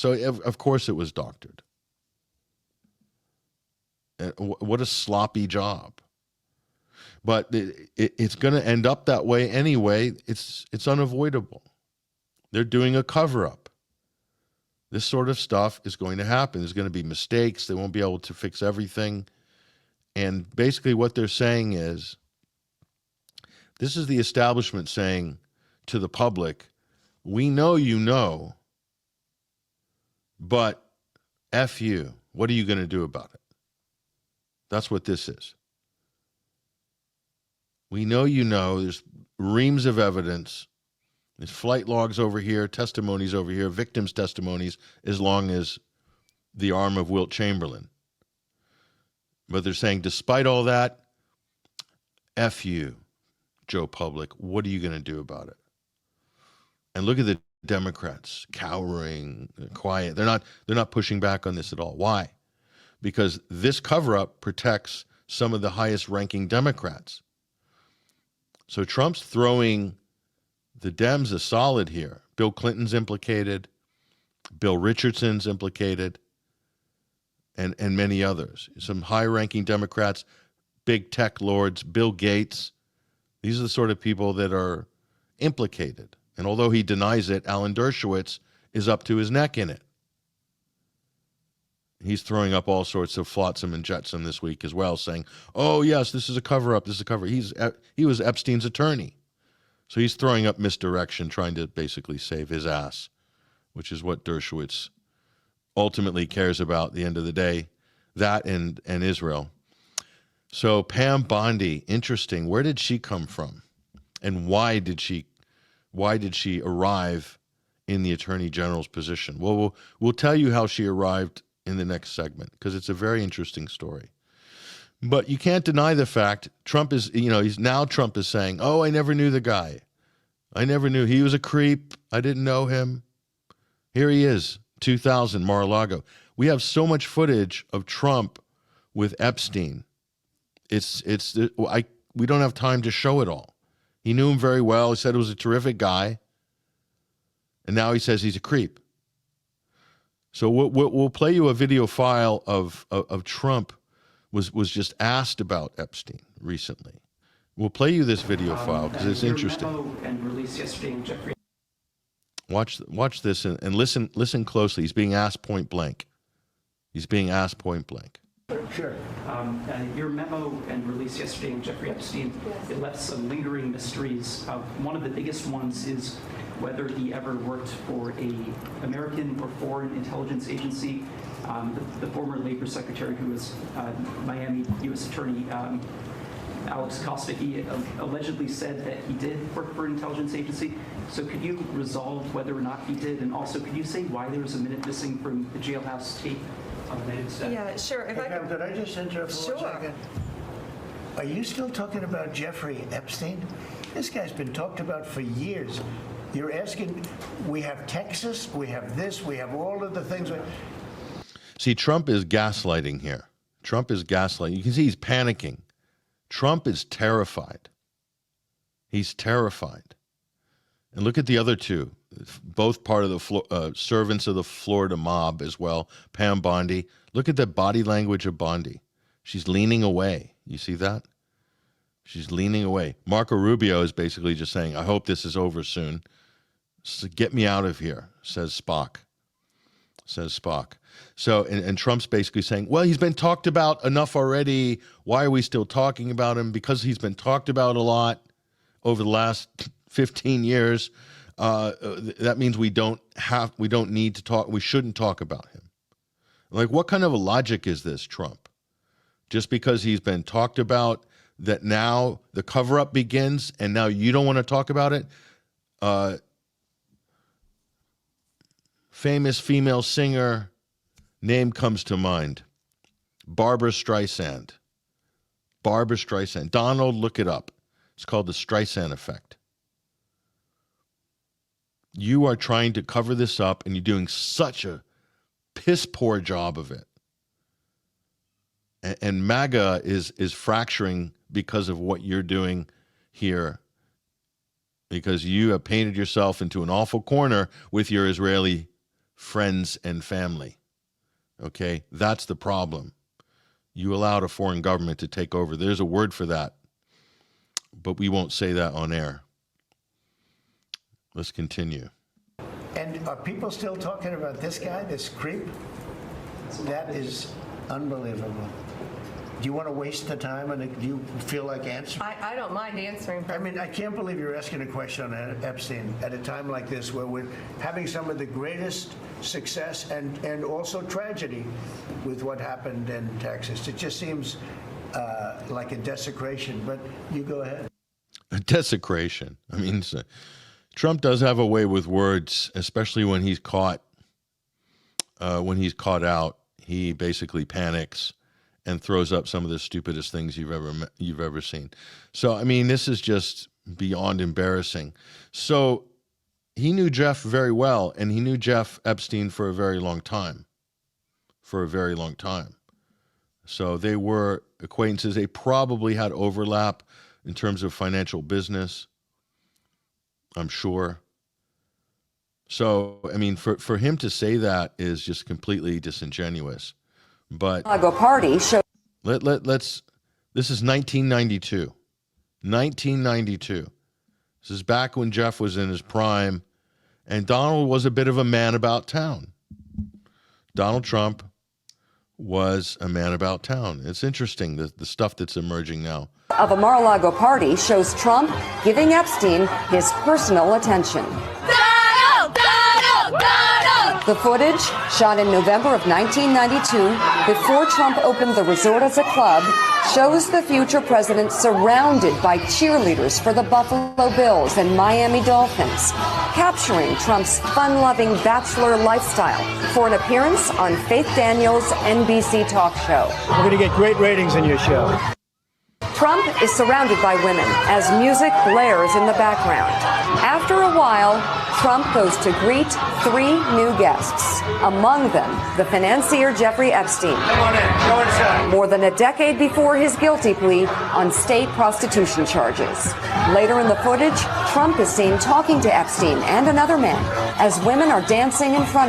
So, of course, it was doctored. What a sloppy job. But it's going to end up that way anyway. It's unavoidable. They're doing a cover-up. This sort of stuff is going to happen. There's going to be mistakes. They won't be able to fix everything. And basically what they're saying is, this is the establishment saying to the public, we know you know, but F you. What are you going to do about it? That's what this is. We know you know. There's reams of evidence. There's flight logs over here, testimonies over here, victims' testimonies, as long as the arm of Wilt Chamberlain. But they're saying, despite all that, F you, Joe Public. What are you going to do about it? And look at the Democrats cowering, quiet. They're not pushing back on this at all. Why? Because this cover-up protects some of the highest-ranking Democrats. So Trump's throwing the Dems a solid here. Bill Clinton's implicated. Bill Richardson's implicated. And many others. Some high-ranking Democrats, big tech lords, Bill Gates. These are the sort of people that are implicated. And although he denies it, Alan Dershowitz is up to his neck in it. He's throwing up all sorts of flotsam and jetsam this week as well, saying, oh, yes, this is a cover-up, this is a cover-up. He was Epstein's attorney. So he's throwing up misdirection, trying to basically save his ass, which is what Dershowitz ultimately cares about at the end of the day, that and Israel. So Pam Bondi, interesting. Where did she come from? And why did she arrive in the Attorney General's position? Well, we'll tell you how she arrived in the next segment, because it's a very interesting story. But you can't deny the fact Trump is saying, oh, I never knew the guy. I never knew. He was a creep. I didn't know him. Here he is, 2000, Mar-a-Lago. We have so much footage of Trump with Epstein. We don't have time to show it all. He knew him very well. He said he was a terrific guy. And now he says he's a creep. So we'll play you a video file of Trump was just asked about Epstein recently. We'll play you this video file because it's interesting. Watch this and listen closely. He's being asked point blank. Sure. Your memo and release yesterday on Jeffrey Epstein, it left some lingering mysteries. One of the biggest ones is whether he ever worked for an American or foreign intelligence agency. The former Labor Secretary, who was Miami U.S. Attorney Alex Costa, he allegedly said that he did work for an intelligence agency. So could you resolve whether or not he did? And also, could you say why there was a minute missing from the jailhouse tape? Yeah, sure. Could I just interrupt for 1 second? Are you still talking about Jeffrey Epstein? This guy's been talked about for years. You're asking, we have Texas, we have this, we have all of the things. See, Trump is gaslighting here. Trump is gaslighting. You can see he's panicking. Trump is terrified. He's terrified. And look at the other two, both part of the servants of the Florida mob as well. Pam Bondi. Look at the body language of Bondi. She's leaning away. You see that? She's leaning away. Marco Rubio is basically just saying, I hope this is over soon. So get me out of here, says Spock. So, and Trump's basically saying, well, he's been talked about enough already. Why are we still talking about him? Because he's been talked about a lot over the last 15 years. That means we don't need to talk. We shouldn't talk about him. Like, what kind of a logic is this, Trump? Just because he's been talked about, that now the cover-up begins and now you don't want to talk about it? Famous female singer, name comes to mind. Barbra Streisand. Donald, look it up. It's called the Streisand effect. You are trying to cover this up and you're doing such a piss-poor job of it. And MAGA is fracturing because of what you're doing here, because you have painted yourself into an awful corner with your Israeli friends and family. Okay, that's the problem. You allowed a foreign government to take over. There's a word for that, but we won't say that on air. Let's continue. And are people still talking about this guy, this creep? That is unbelievable. Do you want to waste the time, and do you feel like answering? I don't mind answering. I mean, I can't believe you're asking a question on Epstein at a time like this, where we're having some of the greatest success and also tragedy with what happened in Texas. It just seems like a desecration, but you go ahead. A desecration. I mean, Trump does have a way with words, especially when he's caught. When he's caught out, he basically panics and throws up some of the stupidest things you've ever seen. So, I mean, this is just beyond embarrassing. So he knew Jeff very well, and he knew Jeff Epstein for a very long time. So they were acquaintances. They probably had overlap in terms of financial business, I'm sure. So, I mean, for him to say that is just completely disingenuous. But party show. Let's. This is 1992. 1992. This is back when Jeff was in his prime, and Donald was a bit of a man about town. Donald Trump was a man about town. It's interesting, the stuff that's emerging now. Of a Mar-a-Lago party shows Trump giving Epstein his personal attention. The footage, shot in November of 1992, before Trump opened the resort as a club, shows the future president surrounded by cheerleaders for the Buffalo Bills and Miami Dolphins, capturing Trump's fun-loving bachelor lifestyle for an appearance on Faith Daniels' NBC talk show. We're going to get great ratings in your show. Trump is surrounded by women as music blares in the background. After a while, Trump goes to greet 3 new guests, among them the financier Jeffrey Epstein. Come on in. Go inside. More than a decade before his guilty plea on state prostitution charges. Later in the footage, Trump is seen talking to Epstein and another man as women are dancing in front